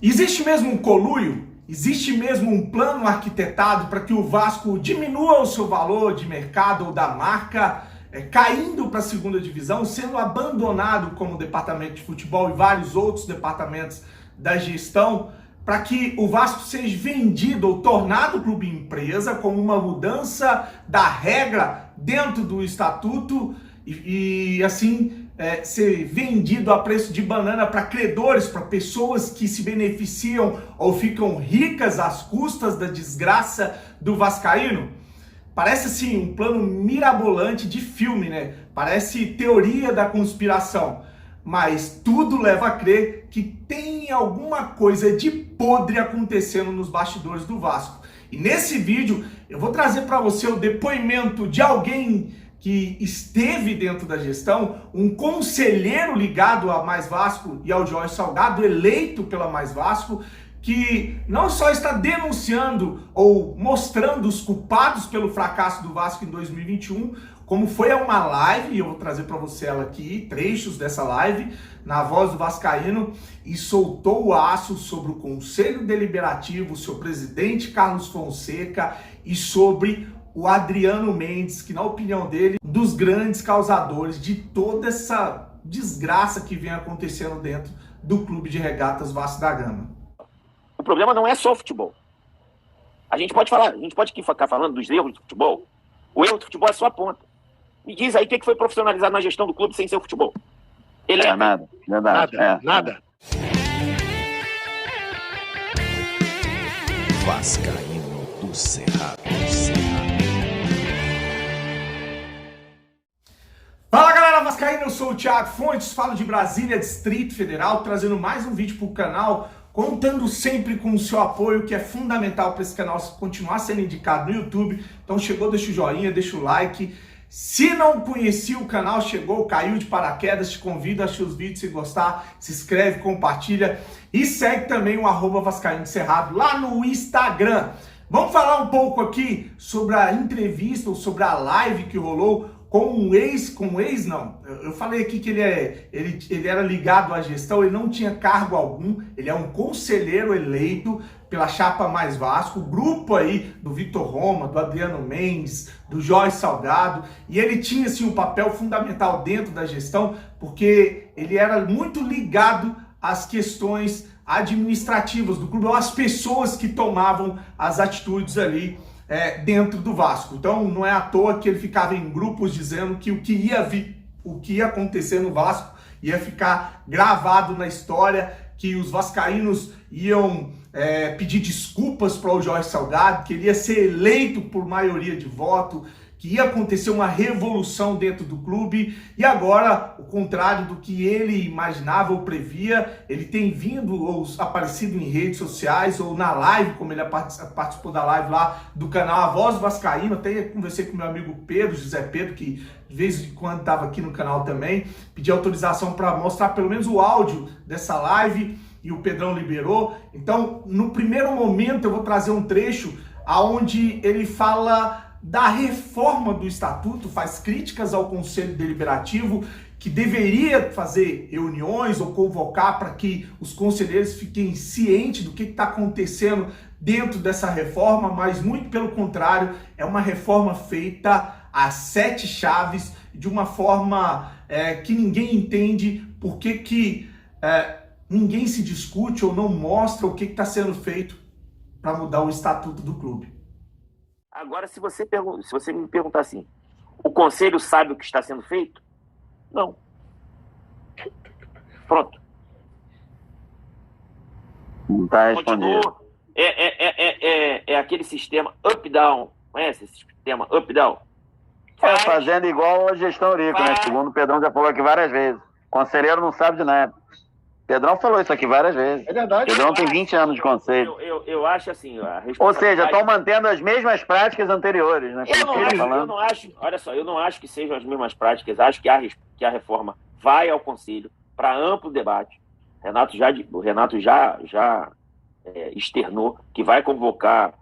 Existe mesmo um conluio? Existe mesmo um plano arquitetado para que o Vasco diminua o seu valor de mercado ou da marca, caindo para a segunda divisão, sendo abandonado como departamento de futebol e vários outros departamentos da gestão, para que o Vasco seja vendido ou tornado clube empresa como uma mudança da regra dentro do estatuto e assim ser vendido a preço de banana para credores, para pessoas que se beneficiam ou ficam ricas às custas da desgraça do vascaíno? Parece assim um plano mirabolante de filme, né? Parece teoria da conspiração, mas tudo leva a crer que tem alguma coisa de podre acontecendo nos bastidores do Vasco. E nesse vídeo eu vou trazer para você o depoimento de alguém que esteve dentro da gestão, um conselheiro ligado a Mais Vasco e ao Jorge Salgado, eleito pela Mais Vasco, que não só está denunciando ou mostrando os culpados pelo fracasso do Vasco em 2021, como foi a uma live, e eu vou trazer para você ela aqui, trechos dessa live, na Voz do Vascaíno, e soltou o aço sobre o Conselho Deliberativo, seu presidente Carlos Fonseca e sobre o Adriano Mendes, que na opinião dele, dos grandes causadores de toda essa desgraça que vem acontecendo dentro do Clube de Regatas Vasco da Gama. O problema não é só o futebol. A gente pode ficar falando dos erros do futebol. O erro do futebol é só a ponta. Me diz aí o que foi profissionalizado na gestão do clube sem ser o futebol. Nada. Nada. Vascaíno do Cerrado. Fala galera vascaína, eu sou o Thiago Fontes, falo de Brasília, Distrito Federal, trazendo mais um vídeo pro canal, contando sempre com o seu apoio, que é fundamental para esse canal continuar sendo indicado no YouTube. Então chegou, deixa o joinha, deixa o like. Se não conhecia o canal, chegou, caiu de paraquedas, te convido a assistir os vídeos, se gostar, se inscreve, compartilha e segue também o @Vascaíno Cerrado lá no Instagram. Vamos falar um pouco aqui sobre a entrevista ou sobre a live que rolou eu falei aqui que ele era ligado à gestão, ele não tinha cargo algum, ele é um conselheiro eleito pela chapa Mais Vasco, o grupo aí do Vitor Roma, do Adriano Mendes, do Jorge Salgado, e ele tinha assim um papel fundamental dentro da gestão, porque ele era muito ligado às questões administrativas do clube, ou às pessoas que tomavam as atitudes ali dentro do Vasco. Então não é à toa que ele ficava em grupos dizendo que o que ia acontecer no Vasco ia ficar gravado na história, que os vascaínos iam pedir desculpas para o Jorge Salgado, que ele ia ser eleito por maioria de voto, que ia acontecer uma revolução dentro do clube, e agora, o contrário do que ele imaginava ou previa, ele tem vindo ou aparecido em redes sociais ou na live, como ele participou da live lá do canal A Voz do Vascaíno. Até conversei com meu amigo Pedro, José Pedro, que de vez em quando estava aqui no canal também, pedi autorização para mostrar pelo menos o áudio dessa live, e o Pedrão liberou. Então, no primeiro momento, eu vou trazer um trecho onde ele fala da reforma do estatuto, faz críticas ao Conselho Deliberativo, que deveria fazer reuniões ou convocar para que os conselheiros fiquem cientes do que está acontecendo dentro dessa reforma, mas muito pelo contrário, é uma reforma feita a 7 chaves, de uma forma que ninguém entende por que ninguém se discute ou não mostra o que está sendo feito para mudar o estatuto do clube. Agora, se você me perguntar assim, o conselho sabe o que está sendo feito? Não. Pronto. Não está respondido. É aquele sistema up-down. Conhece esse sistema up-down? Fazendo igual a gestão Eurico, né? Segundo o Pedrão já falou aqui várias vezes. Conselheiro não sabe de nada. Pedrão falou isso aqui várias vezes. É verdade. Pedrão tem 20 anos de conselho. Eu acho assim... Ou seja, estão mantendo as mesmas práticas anteriores, né? Eu não acho, olha só, eu não acho que sejam as mesmas práticas. Acho que a reforma vai ao Conselho para amplo debate. O Renato já externou que vai convocar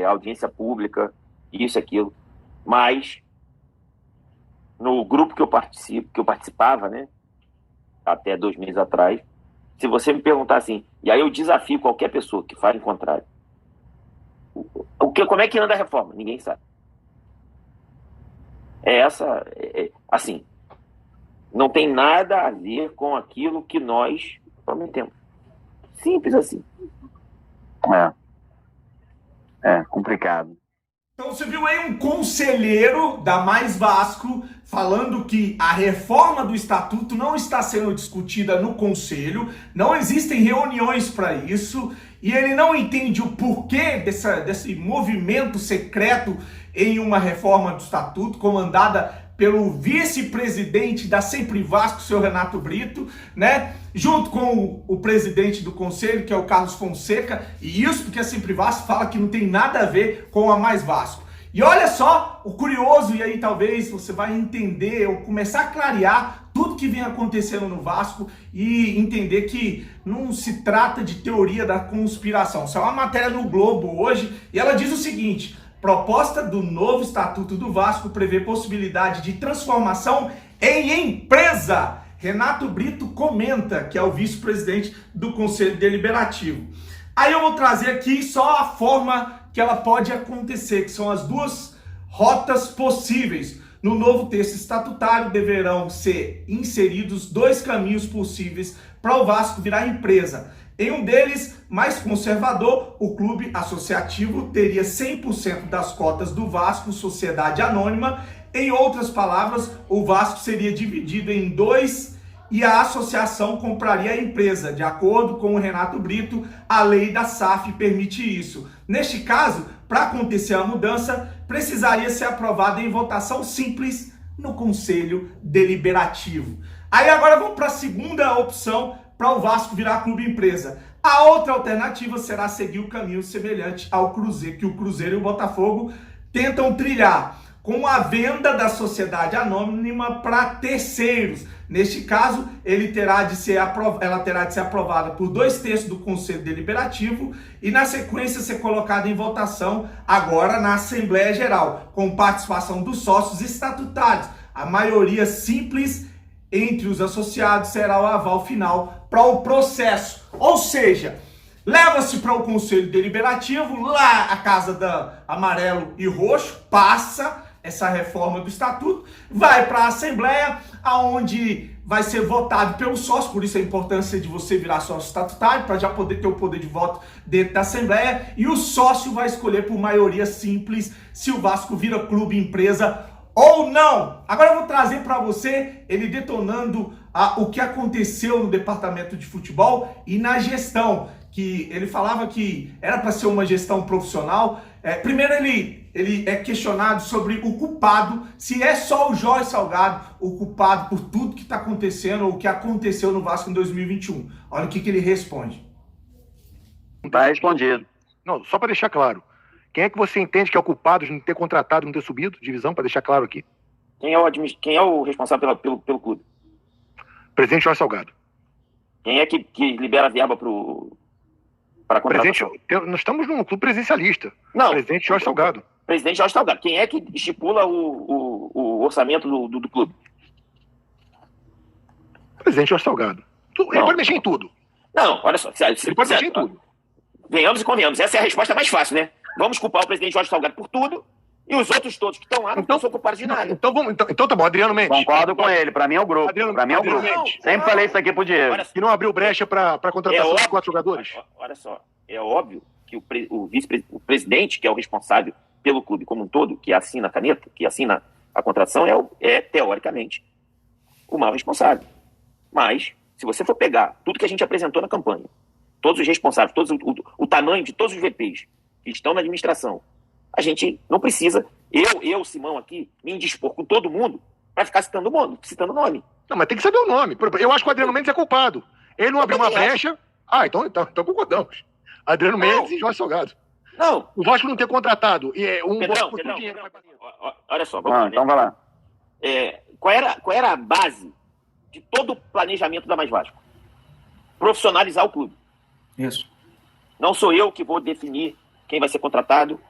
audiência pública, isso e aquilo. Mas, no grupo que eu participava, né? Até 2 meses atrás, se você me perguntar assim, E aí eu desafio qualquer pessoa que fale o contrário. Como é que anda a reforma? Ninguém sabe. Assim, não tem nada a ver com aquilo que nós prometemos. Simples assim. É complicado. Então você viu aí um conselheiro da Mais Vasco falando que a reforma do estatuto não está sendo discutida no conselho, não existem reuniões para isso, e ele não entende o porquê desse movimento secreto em uma reforma do estatuto comandada pelo vice-presidente da Sempre Vasco, o senhor Renato Brito, né? Junto com o presidente do conselho, que é o Carlos Fonseca, e isso porque a Sempre Vasco fala que não tem nada a ver com a Mais Vasco. E olha só o curioso, e aí talvez você vai entender, ou começar a clarear tudo que vem acontecendo no Vasco e entender que não se trata de teoria da conspiração. Isso é uma matéria no Globo hoje, e ela diz o seguinte: proposta do novo Estatuto do Vasco prevê possibilidade de transformação em empresa. Renato Brito comenta, que é o vice-presidente do Conselho Deliberativo. Aí eu vou trazer aqui só a forma que ela pode acontecer, que são as duas rotas possíveis. No novo texto estatutário deverão ser inseridos dois caminhos possíveis para o Vasco virar empresa. Em um deles, mais conservador, o clube associativo teria 100% das cotas do Vasco, sociedade anônima. Em outras palavras, o Vasco seria dividido em dois e a associação compraria a empresa. De acordo com o Renato Brito, a lei da SAF permite isso. Neste caso, para acontecer a mudança, precisaria ser aprovada em votação simples no Conselho Deliberativo. Aí agora vamos para a segunda opção, para o Vasco virar clube empresa. A outra alternativa será seguir o caminho semelhante ao Cruzeiro, que o Cruzeiro e o Botafogo tentam trilhar, com a venda da sociedade anônima para terceiros. Neste caso, ela terá de ser aprovada por 2/3 do Conselho Deliberativo e, na sequência, ser colocada em votação agora na Assembleia Geral, com participação dos sócios estatutários. A maioria simples entre os associados será o aval final para o processo. Ou seja, leva-se para o Conselho Deliberativo, lá a casa da Amarelo e Roxo, passa essa reforma do Estatuto, vai para a Assembleia, aonde vai ser votado pelos sócios, por isso a importância de você virar sócio estatutário, para já poder ter o poder de voto dentro da Assembleia, e o sócio vai escolher por maioria simples se o Vasco vira clube empresa ou não. Agora eu vou trazer para você ele detonando o que aconteceu no departamento de futebol e na gestão, que ele falava que era para ser uma gestão profissional. Primeiro ele é questionado sobre o culpado, se é só o Jorge Salgado o culpado por tudo que está acontecendo ou que aconteceu no Vasco em 2021. Olha o que ele responde. Está respondido. Não, só para deixar claro. Quem é que você entende que é o culpado de não ter contratado, não ter subido divisão, para deixar claro aqui? Quem é o responsável pelo clube? Presidente Jorge Salgado. Quem é que libera a verba para contratação? Nós estamos num clube presidencialista. Não. Presidente Jorge Salgado. Presidente Jorge Salgado. Quem é que estipula o orçamento do clube? Presidente Jorge Salgado. Ele pode mexer em tudo. Não, olha só. Ele pode mexer em tudo. Venhamos e convenhamos. Essa é a resposta mais fácil, né? Vamos culpar o presidente Jorge Salgado por tudo e os outros todos que estão lá não são culpados de nada. Então tá bom, Adriano Mendes. Concordo com ele, pra mim é o grupo. Pra mim é o grupo. Sempre falei isso aqui pro Diego. Que não abriu brecha pra contratação de 4 jogadores? Olha só, é óbvio que o vice-presidente, que é o responsável pelo clube como um todo, que assina a caneta, que assina a contratação, é teoricamente o maior responsável. Mas, se você for pegar tudo que a gente apresentou na campanha, todos os responsáveis, o tamanho de todos os VPs que estão na administração, a gente não precisa, Simão aqui, me indispor com todo mundo para ficar citando nome. Não, mas tem que saber o nome. Eu acho que o Adriano Mendes é culpado. Ele não abriu uma brecha. Então concordamos. Adriano Mendes e Jorge Salgado. Não. O Vasco não ter contratado. Pedrão, olha só, vamos lá. Então vai lá. Qual era a base de todo o planejamento da Mais Vasco? Profissionalizar o clube. Isso. Não sou eu que vou definir quem vai ser contratado.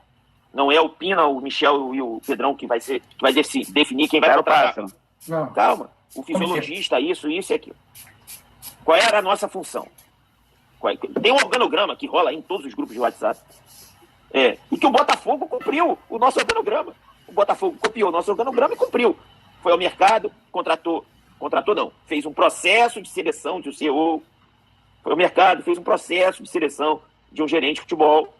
Não é o Pina, o Michel e o Pedrão que vai definir quem vai contratar. Calma. O fisiologista, isso e aquilo. Qual era a nossa função? Tem um organograma que rola aí em todos os grupos de WhatsApp. E que o Botafogo cumpriu o nosso organograma. O Botafogo copiou o nosso organograma e cumpriu. Foi ao mercado, contratou não, fez um processo de seleção de um CEO, foi ao mercado, fez um processo de seleção de um gerente de futebol.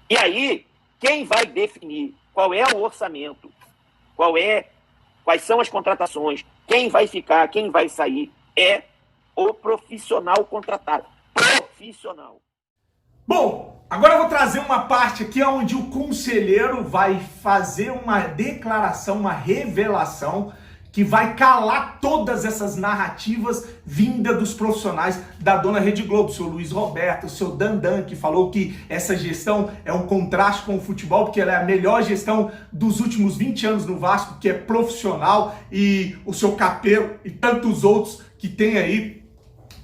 E aí, quem vai definir qual é o orçamento, quais são as contratações, quem vai ficar, quem vai sair, é o profissional contratado. Profissional. Bom, agora eu vou trazer uma parte aqui onde o conselheiro vai fazer uma declaração, uma revelação que vai calar todas essas narrativas vindas dos profissionais da dona Rede Globo, o seu Luiz Roberto, o seu Dandan, que falou que essa gestão é um contraste com o futebol, porque ela é a melhor gestão dos últimos 20 anos no Vasco, que é profissional, e o seu Capelo e tantos outros que tem aí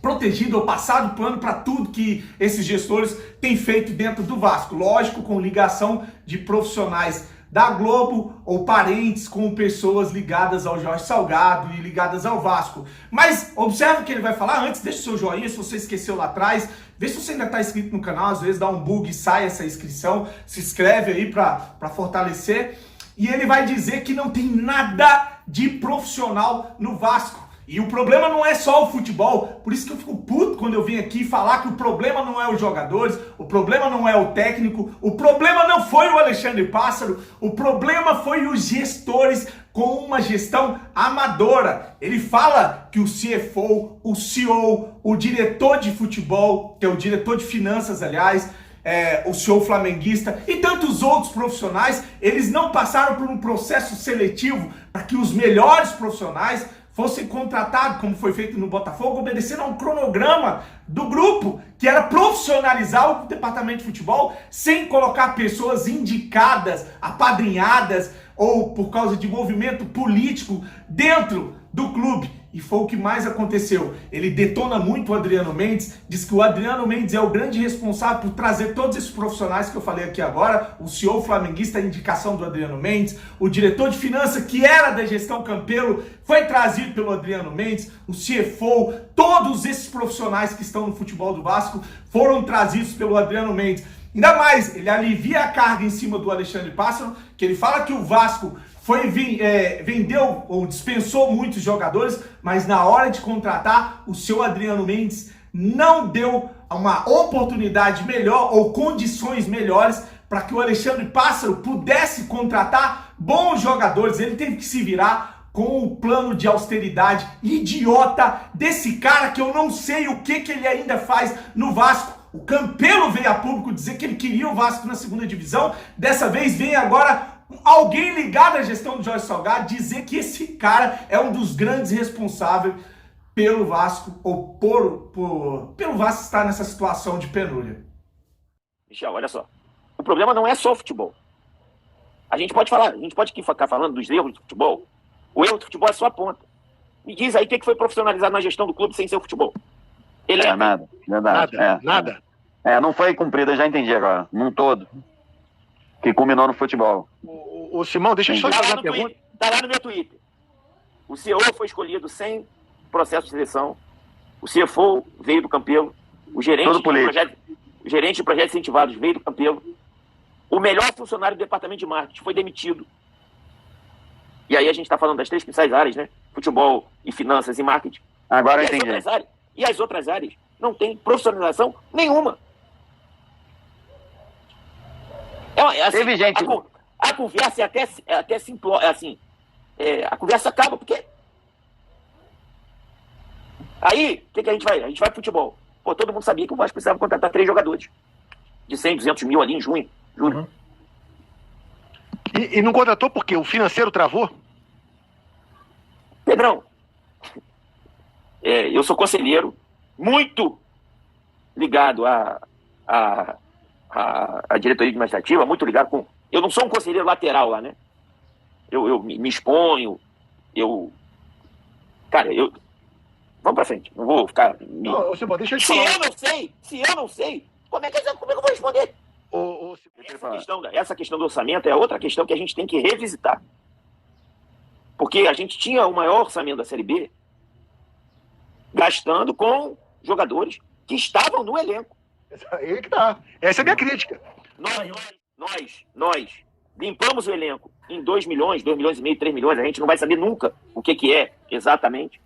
protegido ou passado pano para tudo que esses gestores têm feito dentro do Vasco. Lógico, com ligação de profissionais da Globo ou parentes com pessoas ligadas ao Jorge Salgado e ligadas ao Vasco. Mas observe o que ele vai falar. Antes, deixa o seu joinha se você esqueceu lá atrás. Vê se você ainda está inscrito no canal. Às vezes dá um bug e sai essa inscrição. Se inscreve aí para fortalecer. E ele vai dizer que não tem nada de profissional no Vasco. E o problema não é só o futebol, por isso que eu fico puto quando eu venho aqui falar que o problema não é os jogadores, o problema não é o técnico, o problema não foi o Alexandre Pássaro, o problema foi os gestores com uma gestão amadora. Ele fala que o CFO, o CEO, o diretor de futebol, que é o diretor de finanças, aliás, o CEO flamenguista e tantos outros profissionais, eles não passaram por um processo seletivo para que os melhores profissionais fossem contratados, como foi feito no Botafogo, obedecendo a um cronograma do grupo, que era profissionalizar o departamento de futebol sem colocar pessoas indicadas, apadrinhadas ou por causa de movimento político dentro do clube. E foi o que mais aconteceu. Ele detona muito o Adriano Mendes, diz que o Adriano Mendes é o grande responsável por trazer todos esses profissionais que eu falei aqui agora, o CEO flamenguista, a indicação do Adriano Mendes, o diretor de finanças, que era da gestão Campelo, foi trazido pelo Adriano Mendes, o CFO, todos esses profissionais que estão no futebol do Vasco foram trazidos pelo Adriano Mendes. Ainda mais, ele alivia a carga em cima do Alexandre Pássaro, que ele fala que o Vasco vendeu ou dispensou muitos jogadores, mas na hora de contratar, o seu Adriano Mendes não deu uma oportunidade melhor ou condições melhores para que o Alexandre Pássaro pudesse contratar bons jogadores. Ele teve que se virar com o plano de austeridade idiota desse cara que eu não sei o que ele ainda faz no Vasco. O Campelo veio a público dizer que ele queria o Vasco na segunda divisão, dessa vez vem agora alguém ligado à gestão do Jorge Salgado dizer que esse cara é um dos grandes responsáveis pelo Vasco, ou pelo Vasco estar nessa situação de penúria. Michel, olha só. O problema não é só o futebol. A gente pode ficar falando dos erros do futebol. O erro do futebol é só a ponta. Me diz aí o que foi profissionalizado na gestão do clube sem ser o futebol. Nada. Verdade. Nada. Não foi cumprido, eu já entendi agora. Num todo. Que culminou no futebol. Ô Simão, deixa eu só te fazer uma pergunta. Tá lá no meu Twitter. O CEO foi escolhido sem processo de seleção. O CFO veio do Campelo. O gerente de projetos incentivados veio do Campelo. O melhor funcionário do departamento de marketing foi demitido. E aí a gente está falando das três principais áreas, né? Futebol e finanças e marketing. Agora eu entendi. E as outras áreas não tem profissionalização nenhuma. Assim, Teve gente... A conversa é até simplória, assim, a conversa acaba, porque... Aí, o que a gente vai? A gente vai pro futebol. Pô, todo mundo sabia que o Vasco precisava contratar 3 jogadores. De 100, 200 mil ali em junho. Uhum. E não contratou porque o financeiro travou? Pedrão, eu sou conselheiro, muito ligado à diretoria administrativa, muito ligado com... Eu não sou um conselheiro lateral lá, né? Eu me exponho, Cara, vamos pra frente, não vou ficar... Deixa eu te falar. Se eu não sei, como é que eu vou responder? Essa questão do orçamento é outra questão que a gente tem que revisitar. Porque a gente tinha o maior orçamento da Série B gastando com jogadores que estavam no elenco. Aí que tá. Essa é a minha crítica. Nós limpamos o elenco em 2 milhões, 2 milhões e meio, 3 milhões, a gente não vai saber nunca o que é exatamente.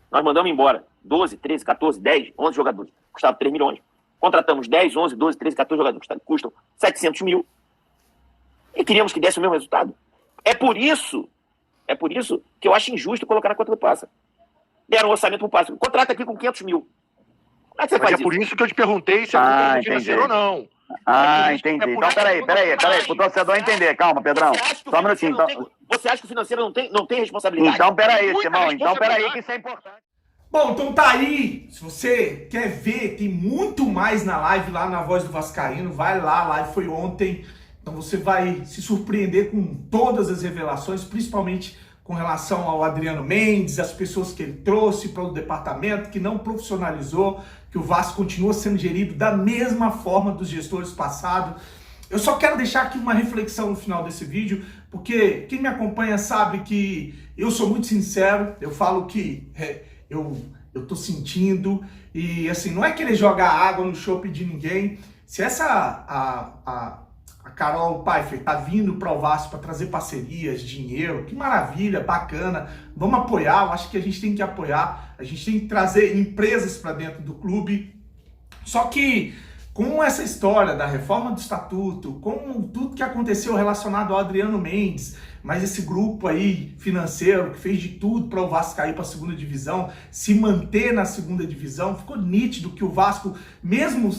Nós mandamos embora 12, 13, 14, 10, 11 jogadores, custava 3 milhões. Contratamos 10, 11, 12, 13, 14 jogadores, custam 700 mil. E queríamos que desse o mesmo resultado. É por isso que eu acho injusto colocar na conta do Pássaro. Deram um orçamento pro Pássaro. Contrata aqui com 500 mil. Como é que você faz isso? Por isso que eu te perguntei se é financeiro ou não. Entendi. Então, peraí, pro torcedor entender. Calma, Pedrão. Só um minutinho. Você acha que o financeiro não tem responsabilidade? Então, peraí, Simão. Então, peraí, que isso é importante. Bom, então tá aí. Se você quer ver, tem muito mais na live lá na Voz do Vascaíno. Vai lá, a live foi ontem. Então você vai se surpreender com todas as revelações, principalmente com relação ao Adriano Mendes, as pessoas que ele trouxe para o departamento, que não profissionalizou, que o Vasco continua sendo gerido da mesma forma dos gestores passados. Eu só quero deixar aqui uma reflexão no final desse vídeo, porque quem me acompanha sabe que eu sou muito sincero, eu falo que eu tô sentindo, e assim, não é querer jogar água no chope de ninguém. Se a Carol Pfeiffer tá vindo para o Vasco para trazer parcerias, dinheiro, que maravilha, bacana, vamos apoiar, eu acho que a gente tem que apoiar, a gente tem que trazer empresas para dentro do clube. Só que com essa história da reforma do estatuto, com tudo que aconteceu relacionado ao Adriano Mendes, mas esse grupo aí financeiro que fez de tudo para o Vasco cair para a segunda divisão, se manter na segunda divisão, ficou nítido que o Vasco, mesmo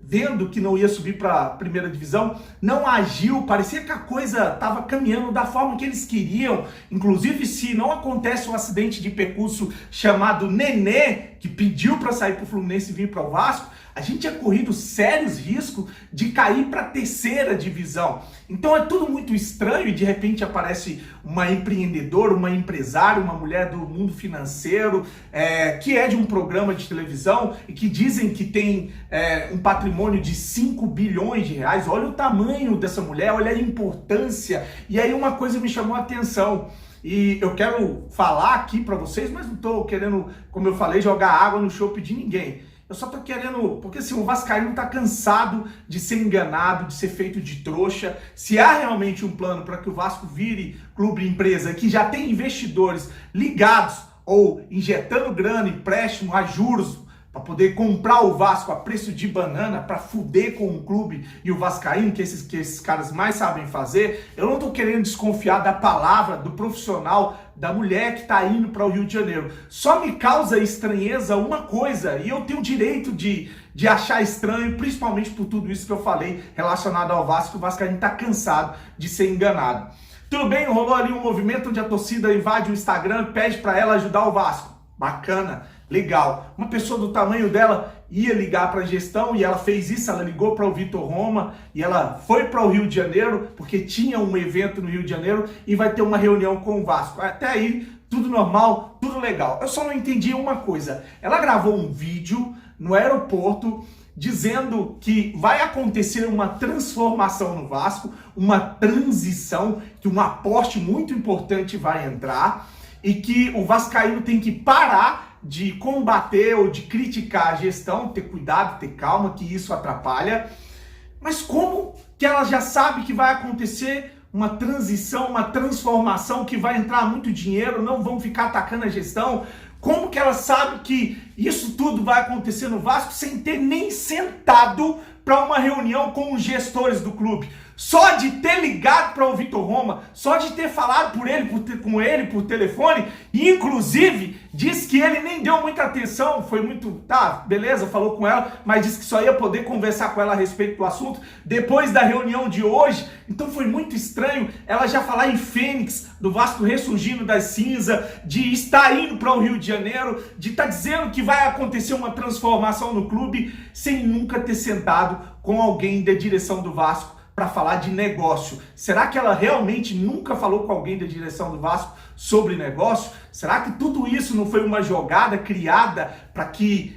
vendo que não ia subir para a primeira divisão, não agiu, parecia que a coisa estava caminhando da forma que eles queriam. Inclusive, se não acontece um acidente de percurso chamado Nenê, que pediu para sair para o Fluminense e vir para o Vasco, a gente tinha corrido sérios riscos de cair para a terceira divisão. Então é tudo muito estranho e de repente aparece uma empreendedora, uma empresária, uma mulher do mundo financeiro, que é de um programa de televisão e que dizem que tem um patrimônio de 5 bilhões de reais. Olha o tamanho dessa mulher, olha a importância. E aí uma coisa me chamou a atenção. E eu quero falar aqui para vocês, mas não estou querendo, como eu falei, jogar água no chope de ninguém. Eu só tô querendo, porque assim, o Vascaíno tá cansado de ser enganado, de ser feito de trouxa. Se há realmente um plano para que o Vasco vire clube empresa, que já tem investidores ligados ou injetando grana, empréstimo a juros, para poder comprar o Vasco a preço de banana, para fuder com o clube e o Vascaíno, que esses caras mais sabem fazer, eu não tô querendo desconfiar da palavra, do profissional, da mulher que tá indo para o Rio de Janeiro. Só me causa estranheza uma coisa, e eu tenho o direito de achar estranho, principalmente por tudo isso que eu falei relacionado ao Vasco. O Vascaíno tá cansado de ser enganado. Tudo bem, rolou ali um movimento onde a torcida invade o Instagram e pede para ela ajudar o Vasco. Bacana, legal. Uma pessoa do tamanho dela ia ligar para a gestão e ela fez isso, ela ligou para o Vitor Roma e ela foi para o Rio de Janeiro, porque tinha um evento no Rio de Janeiro e vai ter uma reunião com o Vasco. Até aí, tudo normal, tudo legal. Eu só não entendi uma coisa. Ela gravou um vídeo no aeroporto dizendo que vai acontecer uma transformação no Vasco, uma transição, que um aporte muito importante vai entrar e que o Vascaíno tem que parar de combater ou de criticar a gestão, ter cuidado, ter calma, que isso atrapalha. Mas como que ela já sabe que vai acontecer uma transição, uma transformação, que vai entrar muito dinheiro, não vão ficar atacando a gestão? Como que ela sabe que isso tudo vai acontecer no Vasco sem ter nem sentado para uma reunião com os gestores do clube? Só de ter ligado para o Vitor Roma, só de ter falado com ele por telefone, e inclusive disse que ele nem deu muita atenção, foi muito, tá, beleza, falou com ela, mas disse que só ia poder conversar com ela a respeito do assunto depois da reunião de hoje. Então foi muito estranho ela já falar em Fênix, do Vasco ressurgindo das cinzas, de estar indo para o Rio de Janeiro, de estar dizendo que vai acontecer uma transformação no clube, sem nunca ter sentado com alguém da direção do Vasco para falar de negócio. Será que ela realmente nunca falou com alguém da direção do Vasco sobre negócio? Será que tudo isso não foi uma jogada criada para que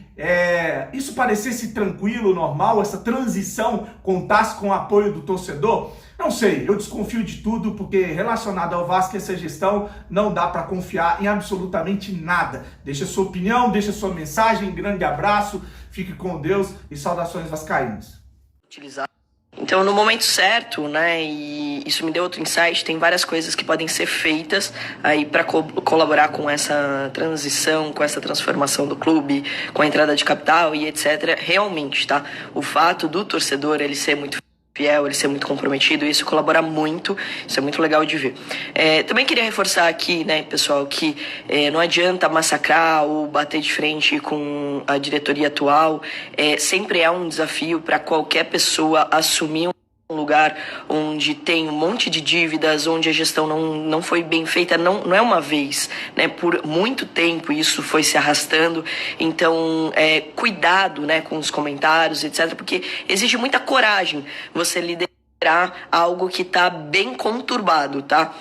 isso parecesse tranquilo, normal, essa transição contasse com o apoio do torcedor? Não sei, eu desconfio de tudo, porque relacionado ao Vasco, essa gestão não dá para confiar em absolutamente nada. Deixa sua opinião, deixa sua mensagem, grande abraço, Fique com Deus e saudações vascaínas. Então, no momento certo, né, e isso me deu outro insight, tem várias coisas que podem ser feitas aí para colaborar com essa transição, com essa transformação do clube, com a entrada de capital e etc. Realmente, tá? O fato do torcedor, ele ser muito fiel, ele ser muito comprometido, isso colabora muito, isso é muito legal de ver. Também queria reforçar aqui, né, pessoal, que não adianta massacrar ou bater de frente com a diretoria atual, sempre é um desafio para qualquer pessoa assumir um lugar onde tem um monte de dívidas, onde a gestão não foi bem feita, não é uma vez, né? Por muito tempo isso foi se arrastando, então cuidado, né, com os comentários, etc, porque exige muita coragem você liderar algo que está bem conturbado, tá?